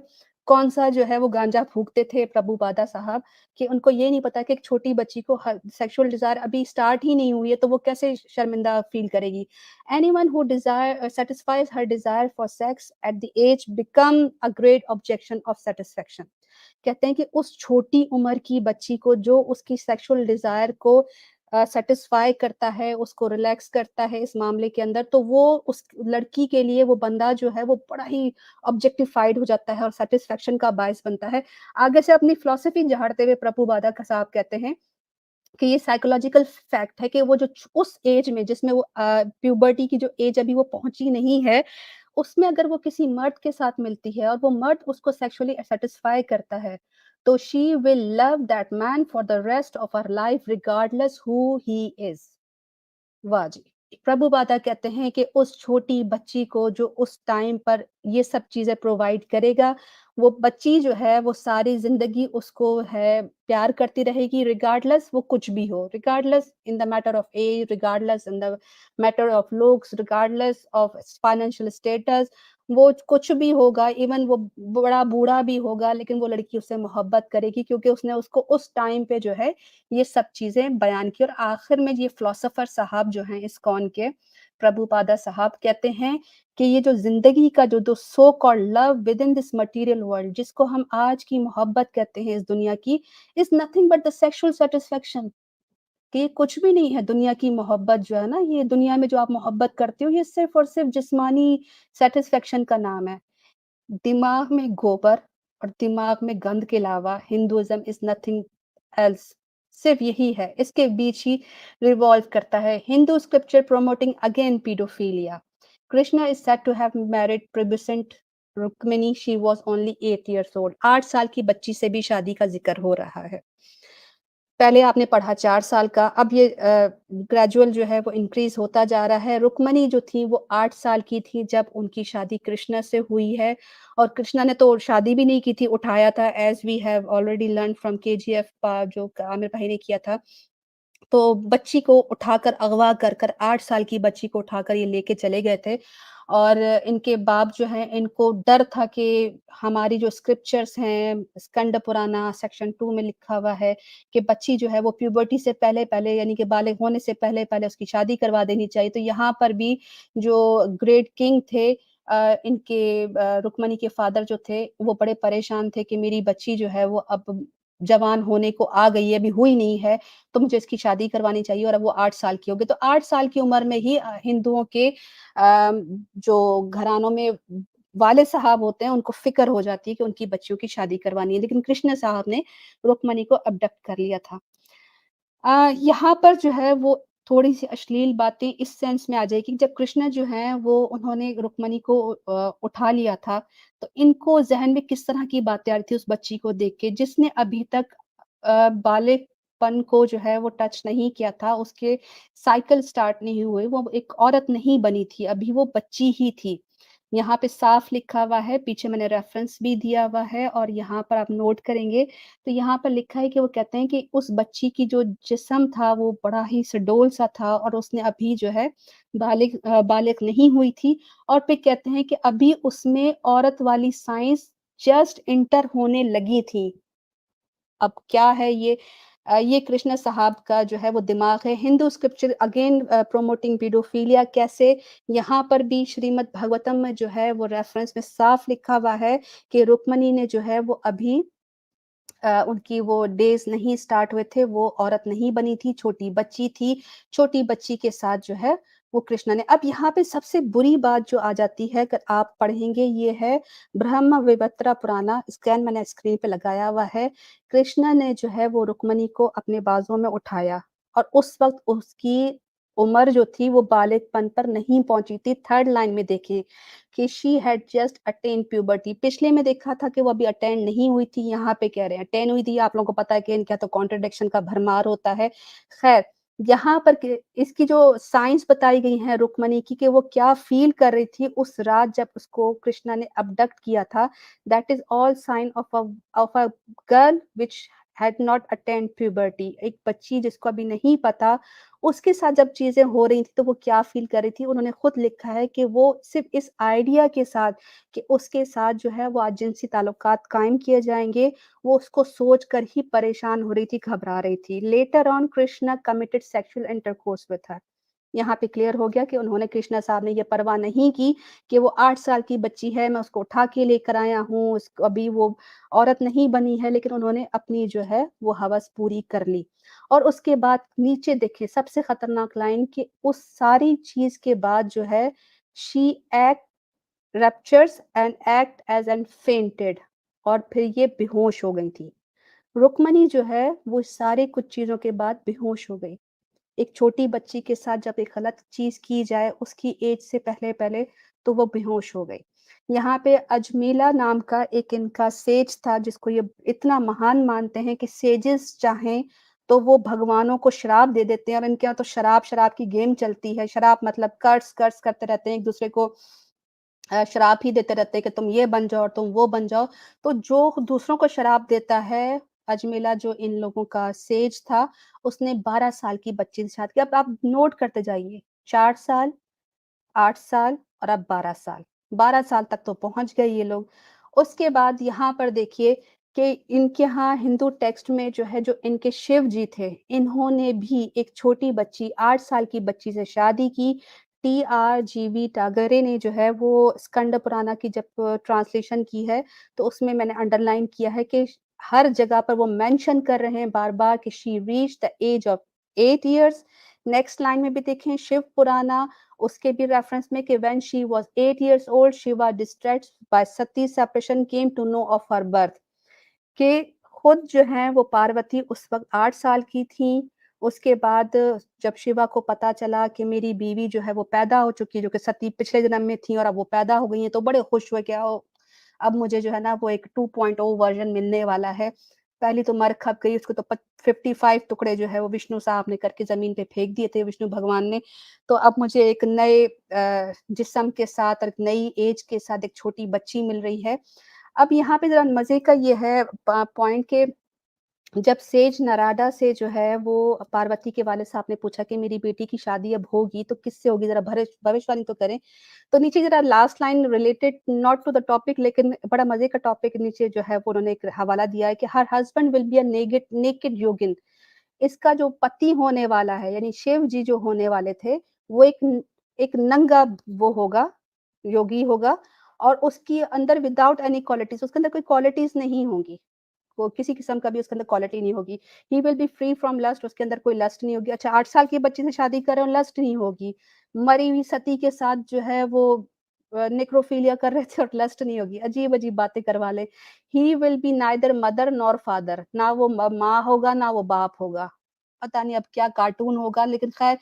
कौन-सा जो है वो गांजा फूँकते थे प्रभुपादा साहब कि उनको ये नहीं पता कि एक छोटी बच्ची को सेक्सुअल डिज़ायर अभी स्टार्ट ही नहीं हुई है, तो वो कैसे शर्मिंदा फ़ील करेगी। Anyone who satisfies her desire for sex at the age become a great objection of satisfaction. कहते हैं कि उस छोटी उम्र की बच्ची को जो उसकी सेक्सुअल डिज़ायर को सैटिस्फाई करता है, उसको रिलैक्स करता है इस मामले के अंदर, तो वो उस लड़की के लिए वो बंदा जो है वो बड़ा ही ऑब्जेक्टिफाइड हो जाता है और सैटिस्फैक्शन का बायस बनता है। आगे से अपनी फिलॉसफी झाड़ते हुए प्रभुपादा साहब कहते हैं कि ये साइकोलॉजिकल फैक्ट है कि वो जो उस एज में जिसमें वो प्यूबर्टी की जो एज अभी वो पहुँची नहीं है, उसमें अगर वो किसी मर्द के साथ मिलती है और वो मर्द उसको सेक्सुअली सैटिस्फाई करता है, तो she will love that man for the rest of her life regardless who he is. वाह जी! प्रभुपादा कहते हैं कि उस छोटी बच्ची को जो उस टाइम पर ये सब चीज़ें प्रोवाइड करेगा, वो बच्ची जो है वो सारी ज़िंदगी उसको है प्यार करती रहेगी रिगार्डलेस वो कुछ भी हो, regardless in the matter of age, regardless in the matter of looks, regardless of financial status, वो कुछ भी होगा, इवन वो बड़ा बूढ़ा भी होगा, लेकिन वो लड़की उससे मोहब्बत करेगी क्योंकि उसने उसको उस टाइम पे जो है ये सब चीज़ें बयान की और आखिर में ये फिलोसोफर साहब जो हैं इस्कॉन के, प्रभुपादा साहब कहते हैं कि ये जो ज़िंदगी का जो so called love with in this material world जिसको हम आज की मोहब्बत कहते हैं इस दुनिया की, is nothing but the sexual satisfaction कि ये कुछ भी नहीं है दुनिया की मोहब्बत जो है ना, ये दुनिया में जो आप मोहब्बत करते हो, ये सिर्फ़ और सिर्फ़ जिस्मानी सैटिस्फैक्शन का नाम है। दिमाग में गोबर और दिमाग में गंध के अलावा हिंदुइज्म इज़ नथिंग एल्स सिर्फ़ यही है, इसके बीच ही रिवॉल्व करता है। Hindu scripture promoting again paedophilia. Krishna is said to have married prepubescent Rukmini, she was only 8 years old. 8 साल की बच्ची से भी शादी का ज़िक्र हो रहा है। पहले आपने पढ़ा 4 साल का, अब ये ग्रेजुअल जो है वो इंक्रीज़ होता जा रहा है। रुक्मिणी जो थी वो 8 साल की थी जब उनकी शादी कृष्ण से हुई है और कृष्णा ने तो शादी भी नहीं की थी, उठाया था as we have already learned from KGF जो आमिर भाई ने किया था। तो बच्ची को उठाकर अगवा कर कर 8 साल की बच्ची को उठाकर ये लेके चले गए थे और इनके बाप जो हैं इनको डर था कि हमारी जो स्क्रिप्चर्स हैं, स्कंद पुराना सेक्शन 2 में लिखा हुआ है कि बच्ची जो है वो प्यूबर्टी से पहले-पहले यानी कि बालिग होने से पहले-पहले उसकी शादी करवा देनी चाहिए। तो यहाँ पर भी जो ग्रेट किंग थे इनके रुक्मिणी के फादर जो थे, वो बड़े परेशान थे कि मेरी बच्ची जो है वो अब जवान होने को आ गई है, अभी हुई नहीं है तो मुझे इसकी शादी करवानी चाहिए और अब वो 8 साल की हो गई। तो 8 साल की उम्र में ही हिंदुओं के जो घरानों में वाले साहब होते हैं, उनको फ़िक्र हो जाती है कि उनकी बच्चियों की शादी करवानी है। लेकिन कृष्ण साहब ने रुक्मिणी को अबडक्ट कर लिया था। यहाँ पर जो है वो थोड़ी-सी अश्लील बातें इस सेंस में आ जाएगी जब कृष्ण जो हैं वो उन्होंने रुक्मिणी को उठा लिया था, तो इनको ज़हन में किस तरह की बातें आ रही थी उस बच्ची को देख के जिसने अभी तक बालिगपन को जो है वो टच नहीं किया था, उसके साइकिल स्टार्ट नहीं हुए, वो एक औरत नहीं बनी थी, अभी वो बच्ची ही थी। यहाँ पे साफ लिखा हुआ है, पीछे मैंने रेफ़रेंस भी दिया हुआ है और यहाँ पर आप नोट करेंगे तो यहाँ पर लिखा है कि वो कहते हैं कि उस बच्ची की जो जिस्म था वो बड़ा ही सुडौल सा था और उसने अभी जो है बालिग नहीं हुई थी और फिर कहते हैं कि अभी उसमें औरत वाली साइंस जस्ट एंटर होने लगी थी। अब क्या है ये कृष्ण साहब का जो है वो दिमाग है। हिंदू स्क्रिप्चर अगेन प्रोमोटिंग पैडोफिलिया कैसे यहाँ पर भी श्रीमद् भागवतम में जो है वो रेफरेंस में साफ लिखा हुआ है कि रुक्मिणी ने जो है वो अभी उनकी वो डेज़ नहीं स्टार्ट हुए थे, वो औरत नहीं बनी थी, छोटी बच्ची थी, छोटी बच्ची के साथ जो है वो कृष्ण ने अब यहाँ पे सबसे बुरी बात जो आ जाती है अगर आप पढ़ेंगे ये है ब्रह्म विवर्तरा पुराना स्कैन मैंने स्क्रीन पे लगाया हुआ है। कृष्ण ने जो है वो रुक्मिणी को अपने बाजुओं में उठाया और उस वक़्त उसकी उम्र जो थी वो बालिगपन पर नहीं पहुँची थी। 3rd लाइन में देखिए कि she had just attend puberty पिछले में देखा था कि वो अभी अटेंड नहीं हुई थी, यहाँ पे कह रहे हैं अटेन हुई थी, आप लोगों को पता है कि इनका तो कॉन्ट्रडिक्शन का भरमार होता है। ख़ैर, यहाँ पर के इसकी जो साइंस बताई गई है रुक्मिणी की कि वो क्या फ़ील कर रही थी उस रात जब उसको कृष्णा ने अबडक्ट किया था, that is all sign of a girl which had not attend puberty एक बच्ची जिसको अभी नहीं पता, उसके साथ जब चीज़ें हो रही थी तो वो क्या फ़ील कर रही थी, उन्होंने खुद लिखा है कि वो सिर्फ़ इस आइडिया के साथ कि उसके साथ जो है वो आज जिनसी ताल्लुकात कायम किए जाएँगे, वो उसको सोच कर ही परेशान हो रही थी, घबरा रही थी। Later on Krishna committed sexual intercourse with her. यहाँ पे क्लियर हो गया कि उन्होंने कृष्णा साहब ने ये परवाह नहीं की कि वो 8 साल की बच्ची है, मैं उसको उठा के लेकर आया हूँ, उसको अभी वो औरत नहीं बनी है, लेकिन उन्होंने अपनी जो है वो हवस पूरी कर ली। और उसके बाद नीचे देखिए सबसे खतरनाक लाइन कि उस सारी चीज़ के बाद जो है she act ruptures and act as an fainted और फिर ये बेहोश हो गई थी। रुक्मिणी जो है वो सारे कुछ चीज़ों के बाद बेहोश हो गई। एक छोटी बच्ची के साथ जब एक गलत चीज़ की जाए उसकी एज से पहले-पहले तो वो बेहोश हो गई। यहाँ पे अजमीला नाम का एक इनका सेज था जिसको ये इतना महान मानते हैं कि सेजेस चाहें तो वो भगवानों को श्राप दे देते हैं और इनके यहाँ तो शराब-शराब की गेम चलती है। शराब मतलब कर्स-कर्स करते रहते हैं एक-दूसरे को श्राप ही देते रहते हैं कि तुम ये बन जाओ और तुम वो बन जाओ। तो जो दूसरों को श्राप देता है, अजमिला जो इन लोगों का सेज था, उसने 12 साल की बच्ची से शादी की। अब आप नोट करते जाइए, 4 साल, 8 साल और अब 12 साल। 12 साल तक तो पहुँच गए ये लोग। उसके बाद यहाँ पर देखिए कि इनके यहाँ हिंदू टेक्स्ट में जो है, जो इनके शिव जी थे, इन्होंने भी एक छोटी बच्ची 8 साल की बच्ची से शादी की। टी.आर.जी.वी. टागरे ने जो है वो स्कंद पुराण की जब ट्रांसलेशन की है, तो उसमें मैंने अंडरलाइन किया है कि हर जगह पर वो मेंशन कर रहे हैं बार-बार कि she reached the age of 8 years. Next line में भी देखें शिव पुराना, उसके भी रेफरेंस में कि when she was 8 years old she was distressed by Sati separation came to know of her birth. कि खुद जो हैं वो पार्वती उस वक़्त 8 साल की थीं। उसके बाद जब शिवा को पता चला कि मेरी बीवी जो है वो पैदा हो चुकी है, जो कि सती पिछले जन्म में थी और अब वो पैदा हो गई हैं, तो बड़े खुश हुए कि अब मुझे जो है ना वो एक 2.0 वर्ज़न मिलने वाला है। पहली तो मर खप गई, उसको तो 55 टुकड़े जो है वो विष्णु साहब ने करके ज़मीन पे फेंक दिए थे विष्णु भगवान ने। तो अब मुझे एक नए जिस्म के साथ और एक नई ऐज के साथ एक छोटी बच्ची मिल रही है। अब यहाँ पे ज़रा मज़े का ये है पॉइंट कि जब सेज नरादा से जो है वो पार्वती के वालिद साहब ने पूछा कि मेरी बेटी की शादी अब होगी तो किससे होगी ज़रा भविष्यवाणी तो करें। तो नीचे ज़रा last line related not to the topic लेकिन बड़ा मज़े का टॉपिक नीचे जो है वो उन्होंने एक हवाला दिया है कि her husband will be a naked yogin. इसका जो पति होने वाला है यानी शिव जी जो होने वाले थे, वो एक नंगा वो होगा, योगी होगा और उसके अंदर विदाउट एनी क्वालिटीज़ उसके अंदर कोई क्वालिटीज़ नहीं होंगी। वो किसी किस्म का भी उसके अंदर क्वालिटी नहीं होगी। He will be free from lust उसके अंदर कोई लस्ट नहीं होगी। अच्छा 8 साल की बच्ची से शादी कर रहे हो लस्ट नहीं होगी। मरी हुई सती के साथ जो है वो नेक्रोफिलिया कर रहे थे और लस्ट नहीं होगी। अजीब-अजीब बातें करवा ले। ही will B neither mother nor father ना वो माँ होगा, ना वो बाप होगा। पता नहीं अब क्या कार्टून होगा लेकिन ख़ैर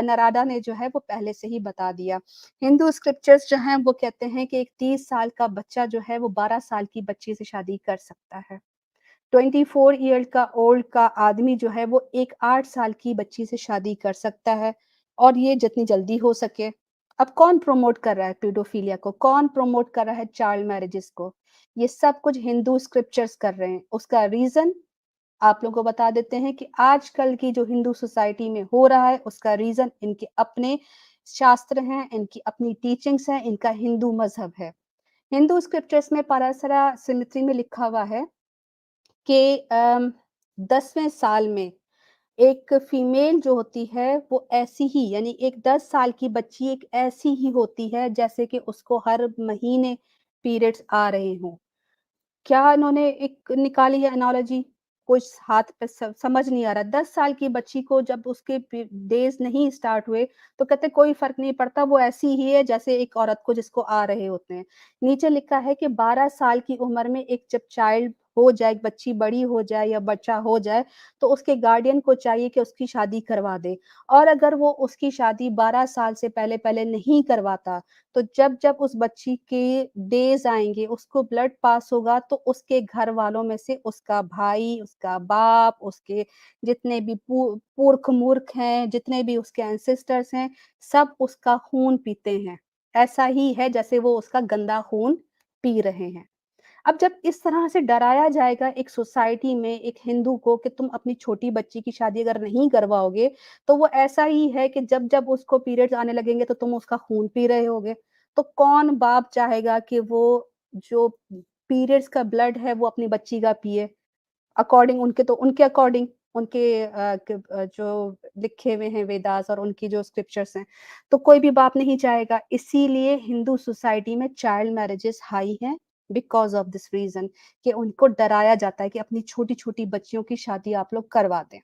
नरादा ने जो है वो पहले से ही बता दिया। हिंदू स्क्रिप्चर्स जो हैं वो कहते हैं कि एक 30 साल का बच्चा जो है वो 12 साल की बच्ची से शादी कर सकता है। 24 ईयर का ओल्ड का आदमी जो है वो एक 8 साल की बच्ची से शादी कर सकता है और ये जितनी जल्दी हो सके। अब कौन प्रमोट कर रहा है पीडोफिलिया को? कौन प्रमोट कर रहा है चाइल्ड मैरेजेस को? ये सब कुछ हिंदू स्क्रिप्चर्स कर रहे हैं। उसका रीज़न आप लोगों को बता देते हैं कि आजकल की जो हिंदू सोसाइटी में हो रहा है उसका रीज़न इनके अपने शास्त्र हैं, इनकी अपनी टीचिंग्स हैं, इनका हिंदू मज़हब है। हिंदू स्क्रिप्चर्स में पाराशरा सिमिट्री में लिखा हुआ है कि 10वें साल में एक फीमेल जो होती है वो ऐसी ही यानी एक 10 साल की बच्ची एक ऐसी ही होती है जैसे कि उसको हर महीने पीरियड्स आ रहे हों। क्या इन्होंने एक निकाली है एनालॉजी? कुछ हाथ पे समझ नहीं आ रहा। 10 साल की बच्ची को जब उसके डेज़ नहीं स्टार्ट हुए, तो कहते कोई फ़र्क नहीं पड़ता, वो ऐसी ही है जैसे एक औरत को जिसको आ रहे होते हैं। नीचे लिखा है कि 12 साल की उम्र में एक जब चाइल्ड हो जाए, एक बच्ची बड़ी हो जाए या बच्चा हो जाए, तो उसके गार्डियन को चाहिए कि उसकी शादी करवा दे और अगर वो उसकी शादी 12 साल से पहले-पहले नहीं करवाता, तो जब-जब उस बच्ची के डेज़ आएँगे, उसको ब्लड पास होगा तो उसके घर वालों में से उसका भाई, उसका बाप, उसके जितने भी पुरख-मूर्ख हैं, जितने भी उसके एंसेस्टर्स हैं, सब उसका खून पीते हैं। ऐसा ही है जैसे वो उसका गंदा खून पी रहे हैं। अब जब इस तरह से डराया जाएगा एक सोसाइटी में एक हिंदू को कि तुम अपनी छोटी बच्ची की शादी अगर नहीं करवाओगे, तो वो ऐसा ही है कि जब-जब उसको पीरियड्स आने लगेंगे तो तुम उसका खून पी रहे होगे। तो कौन बाप चाहेगा कि वो जो पीरियड्स का ब्लड है वो अपनी बच्ची का पिए? अकॉर्डिंग उनके तो उनके अकॉर्डिंग उनके जो लिखे हुए हैं वेदास और उनकी जो स्क्रिप्चर्स हैं, तो कोई भी बाप नहीं चाहेगा। इसीलिए हिंदू सोसाइटी में चाइल्ड मैरेजेस हाई हैं बिकॉज़ ऑफ दिस रीज़न कि उनको डराया जाता है कि अपनी छोटी-छोटी बच्चियों की शादी आप लोग करवा दें।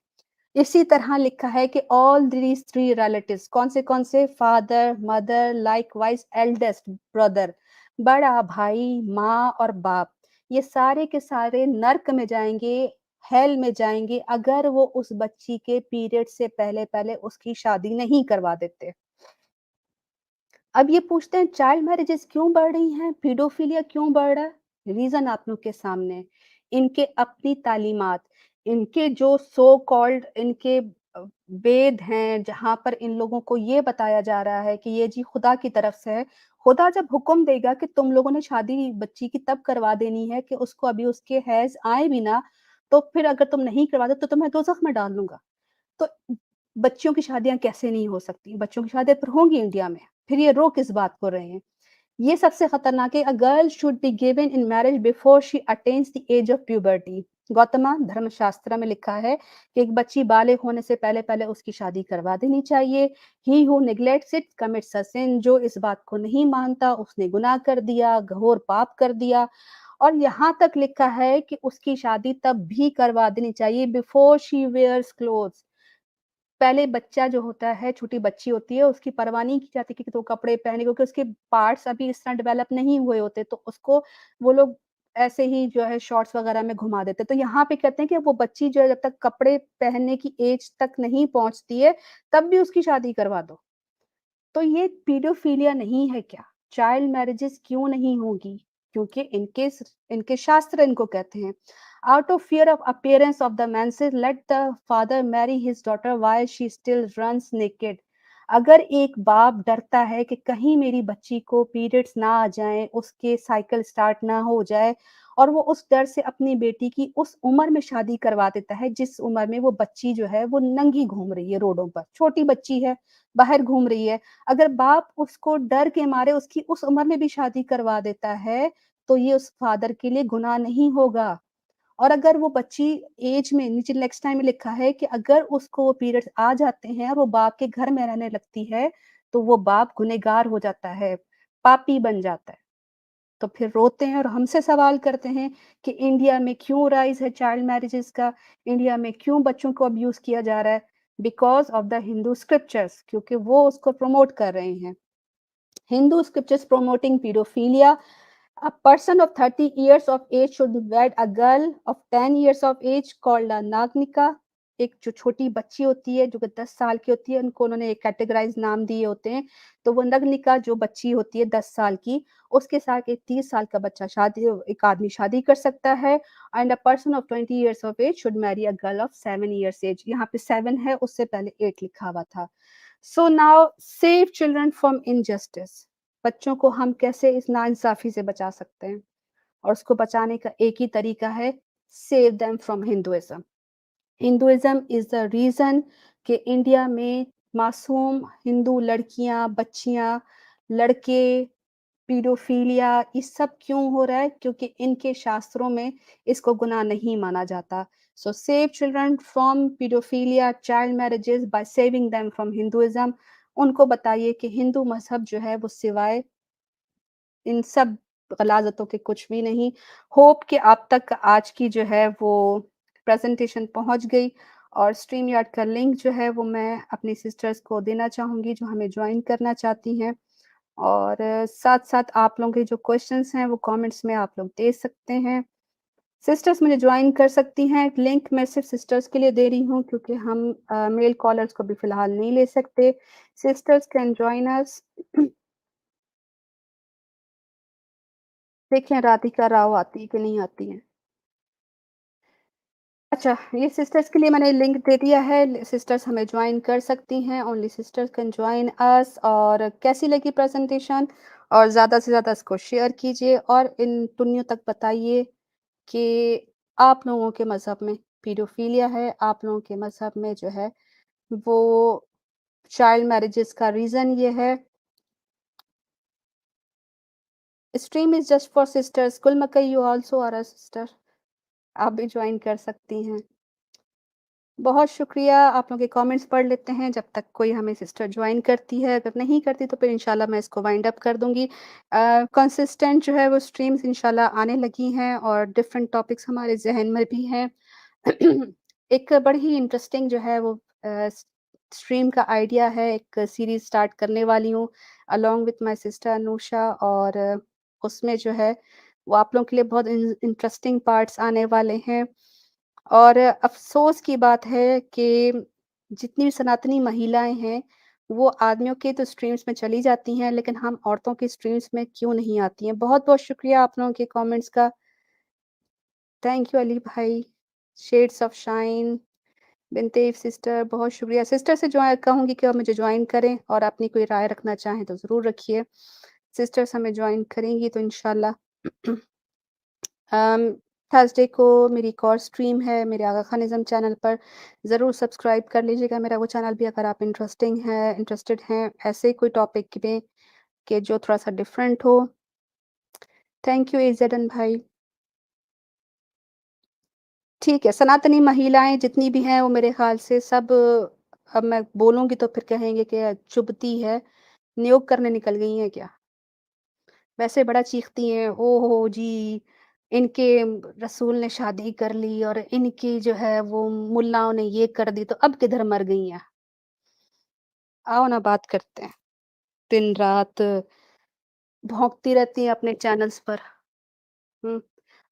इसी तरह लिखा है कि ऑल दीज़ 3 रिलेटिव्स कौन से father, mother, likewise eldest brother बड़ा भाई, माँ और बाप, ये सारे के सारे नर्क में जाएँगे, हेल में जाएँगे अगर वो उस बच्ची के पीरियड से पहले-पहले उसकी शादी नहीं करवा देते। अब ये पूछते हैं चाइल्ड मैरिजेज़ क्यों बढ़ रही हैं? पीडोफिलिया क्यों बढ़ रहा है? रीज़न आप लोग के सामने है। इनके अपनी तालीमात, इनके जो सो कॉल्ड इनके वेद हैं, जहाँ पर इन लोगों को ये बताया जा रहा है कि ये जी खुदा की तरफ से है। खुदा जब हुक्म देगा कि तुम लोगों ने शादी बच्ची की तब करवा देनी है कि उसको अभी उसके हैज़ आए भी ना, तो फिर अगर तुम नहीं करवाते तो तुम्हें दोज़ख में डाल दूँगा। तो बच्चियों की शादियाँ कैसे नहीं हो सकती? बच्चों की शादियाँ फिर होंगी इंडिया में। फिर ये रो किस बात को रहे हैं? ये सबसे खतरनाक है, a girl should be given in marriage before she attains the age of puberty. Gautama Dharmashastra में लिखा है कि एक बच्ची बालिग होने से पहले-पहले उसकी शादी करवा देनी चाहिए। ही हू नेग्लेक्ट्स इट कमिट्स अ सिन। जो इस बात को नहीं मानता उसने गुनाह कर दिया, घोर पाप कर दिया। और यहाँ तक लिखा है कि उसकी शादी तब भी करवा देनी चाहिए बिफोर शी वियर्स क्लोथ्स। पहले बच्चा जो होता है, छोटी बच्ची होती है, उसकी परवाह नहीं की जाती कि तो कपड़े पहने क्योंकि उसके पार्ट्स अभी इस तरह डेवलप नहीं हुए होते, तो उसको वो लोग ऐसे ही जो है शॉर्ट्स वगैरह में घुमा देते हैं। तो यहाँ पे कहते हैं कि वो बच्ची जो है जब तक कपड़े पहनने की एज तक नहीं पहुँचती है, तब भी उसकी शादी करवा दो। तो ये पीडोफिलिया नहीं है क्या? चाइल्ड मैरेजेज़ क्यों नहीं होंगी? क्योंकि इनके शास्त्र इनको कहते हैं, out of fear of appearance of the menses let the father marry his daughter while she still runs naked. अगर एक बाप डरता है कि कहीं मेरी बच्ची को पीरियड्स ना आ जाएँ, उसके साइकिल स्टार्ट ना हो जाए और वो उस डर से अपनी बेटी की उस उम्र में शादी करवा देता है, जिस उम्र में वो बच्ची जो है वो नंगी घूम रही है रोडों पर। छोटी बच्ची है, बाहर घूम रही है। अगर बाप उसको डर के मारे उसकी उस उम्र में भी शादी करवा देता है, तो ये उस फादर के लिए गुनाह नहीं होगा। और अगर वो बच्ची ऐज में नीचे नेक्स्ट टाइम में लिखा है कि अगर उसको वो पीरियड्स आ जाते हैं और वो बाप के घर में रहने लगती है, तो वो बाप गुनहगार हो जाता है, पापी बन जाता है। तो फिर रोते हैं और हमसे सवाल करते हैं कि इंडिया में क्यों राइज़ है चाइल्ड मैरेजेज़ का? इंडिया में क्यों बच्चों को अब्यूज़ किया जा रहा है? Because of the Hindu scriptures, क्योंकि वो उसको प्रमोट कर रहे हैं। Hindu scriptures promoting pedophilia. A person of 30 years of age should wed a girl of 10 years of age called a Nagnika. एक जो छोटी बच्ची होती है, जो कि 10 साल की होती है, उनको उन्होंने एक कैटेगराइज़ नाम दिए होते हैं। तो वो नग्निका जो बच्ची होती है 10 साल की, उसके साथ एक 30 साल का बच्चा शादी एक आदमी शादी कर सकता है and a person of 20 years of age should marry a girl of 7 years age. यहाँ पे 7 है, उससे पहले 8 लिखा हुआ था। So now save children from injustice. बच्चों को हम कैसे इस नाइंसाफ़ी से बचा सकते हैं? और उसको बचाने का एक ही तरीका है, save them from Hinduism. Hinduism is the reason कि इंडिया में मासूम हिंदू लड़कियाँ, बच्चियाँ, लड़के पीडोफिलिया ये सब क्यों हो रहा है? क्योंकि इनके शास्त्रों में इसको गुनाह नहीं माना जाता। So save children from paedophilia, child marriages by saving them from Hinduism. उनको बताइए कि हिंदू मज़हब जो है वो सिवाय इन सब गलाज़तों के कुछ भी नहीं। होप कि आप तक आज की जो है वो प्रेज़ेंटेशन पहुँच गई और स्ट्रीमयार्ड का लिंक जो है वो मैं अपनी सिस्टर्स को देना चाहूँगी जो हमें जॉइन करना चाहती हैं। और साथ-साथ आप लोगों के जो क्वेश्चन्स हैं वो कमेंट्स में आप लोग दे सकते हैं। सिस्टर्स मुझे जॉइन कर सकती हैं, लिंक मैं सिर्फ़ सिस्टर्स के लिए दे रही हूँ क्योंकि हम मेल कॉलर्स को भी फ़िलहाल नहीं ले सकते। Sisters can join us. देखिए राधिका राव आती है कि नहीं आती हैं। अच्छा, ये सिस्टर्स के लिए मैंने लिंक दे दिया है, सिस्टर्स हमें जॉइन कर सकती हैं, only sisters can join us. और कैसी लगी प्रेज़ेंटेशन? और ज़्यादा से ज़्यादा इसको शेयर कीजिए और इन टुन्नियों तक बताइए कि आप लोगों के मज़हब में पीडोफिलिया है, आप लोगों के मज़हब में जो है वो चाइल्ड मैरेजेज़ का रीज़न ये है। Stream is just for sisters, कुल मकई you also are a sister, आप भी जॉइन कर सकती हैं। बहुत शुक्रिया, आप लोगों के कमेंट्स पढ़ लेते हैं जब तक कोई हमें सिस्टर जॉइन करती है, अगर नहीं करती तो फिर इंशाल्लाह मैं इसको वाइंड अप कर दूँगी। कंसिस्टेंट जो है वो स्ट्रीम्स इंशाल्लाह आने लगी हैं और डिफरेंट टॉपिक्स हमारे ज़हन में भी हैं। एक बड़ी ही इंटरेस्टिंग जो है वो अ, स्ट्रीम का आइडिया है, एक सीरीज़ स्टार्ट करने वाली हूँ अलोंग विथ माय सिस्टर अनूशा। और उसमें जो है वो आप लोगों के लिए बहुत इंटरेस्टिंग पार्ट्स आने वाले हैं। और अफ़सोस की बात है कि जितनी भी सनातनी महिलाएँ हैं, वो आदमियों के तो स्ट्रीम्स में चली जाती हैं, लेकिन हम औरतों की स्ट्रीम्स में क्यों नहीं आती हैं? बहुत-बहुत शुक्रिया आप लोगों के कमेंट्स का। थैंक यू अली भाई, शेड्स ऑफ शाइन, बिनतेव सिस्टर बहुत शुक्रिया। सिस्टर से कहूँगी कि आप मुझे जॉइन करें और अपनी कोई राय रखना चाहें तो ज़रूर रखिए। सिस्टर्स हमें जॉइन करेंगी तो इंशाल्लाह अम, थर्सडे को मेरी एक और स्ट्रीम है मेरे आगा खान इज़्म चैनल पर, ज़रूर सब्सक्राइब कर लीजिएगा मेरा वो चैनल भी अगर आप इंटरेस्टेड हैं ऐसे कोई टॉपिक में कि जो थोड़ा-सा डिफरेंट हो। थैंक यू एज़ेडन भाई। ठीक है, सनातनी महिलाएँ जितनी भी हैं वो मेरे ख़्याल से सब अब मैं बोलूँगी तो फिर कहेंगे कि चुभती है, नियोग करने निकल गई हैं क्या? वैसे बड़ा चीखती हैं, "ओह हो जी! इनके रसूल ने शादी कर ली और इनकी जो है वो मुल्लाओं ने ये कर दी, तो अब किधर मर गई हैं? आओ ना बात करते हैं।" दिन-रात भौंकती रहती हैं अपने चैनल्स पर। हुँ,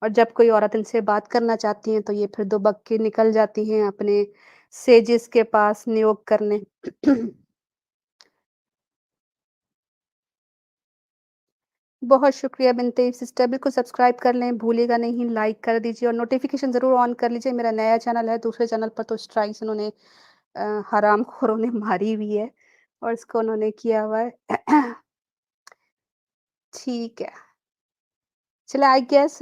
और जब कोई औरत इनसे बात करना चाहती हैं, तो ये फिर दुबक के निकल जाती हैं अपने सेजिस के पास नियोग करने। बहुत शुक्रिया बिनते सिस्टर, बिल्कुल सब्सक्राइब कर लें, भूलिएगा नहीं, लाइक कर दीजिए और नोटिफ़िकेशन ज़रूर ऑन कर लीजिए। मेरा नया चैनल है, दूसरे चैनल पर तो स्ट्राइक्स उन्होंने हरामखोरों ने मारी हुई है और इसको उन्होंने किया हुआ है। ठीक है। चलिए आई गेस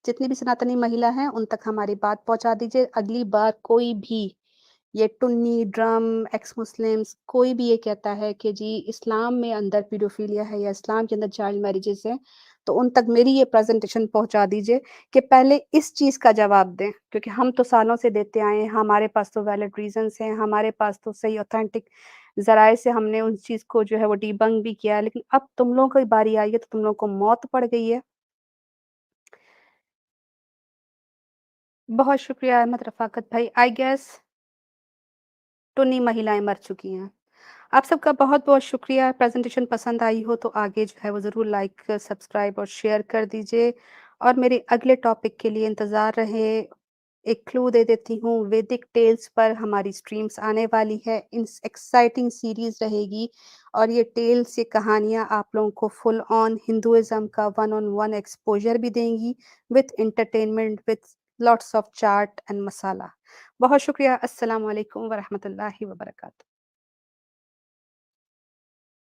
जितनी भी सनातनी महिला हैं, उन तक हमारी बात पहुँचा दीजिए। अगली बार कोई भी ये टुन्नी, ड्रम, एक्स मुस्लिम्स कोई भी ये कहता है कि जी इस्लाम में अंदर पीडोफिलिया है या इस्लाम के अंदर चाइल्ड मैरेजेस हैं, तो उन तक मेरी ये प्रेज़ेंटेशन पहुँचा दीजिए कि पहले इस चीज़ का जवाब दें, क्योंकि हम तो सालों से देते आए हैं, हमारे पास तो वैलिड रीज़न्स हैं, हमारे पास तो सही ऑथेंटिक ज़राए से हमने उस चीज़ को जो है वो डिबंक भी किया है, लेकिन अब तुम लोगों की बारी आई है, तो तुम लोगों को मौत पड़ गई है। बहुत शुक्रिया अहमद रफ़ाकत भाई, आई गेस टुन्नी महिलाएँ मर चुकी हैं। आप सबका बहुत-बहुत शुक्रिया। प्रेज़ेंटेशन पसंद आई हो तो आगे जो है वो ज़रूर लाइक, सब्सक्राइब और शेयर कर दीजिए और मेरे अगले टॉपिक के लिए इंतज़ार रहे। एक क्लू दे देती हूँ, वैदिक टेल्स पर हमारी स्ट्रीम्स आने वाली है। इंस एक्साइटिंग सीरीज़ रहेगी और ये टेल्स, ये कहानियाँ आप लोगों को फुल ऑन हिंदुइज़्म का वन ऑन वन एक्सपोज़र भी देंगी with entertainment, with lots of chaat and masala. बहुत शुक्रिया। अस्सलाम वालेकुम व रहमतुल्लाहि व बरकातहू।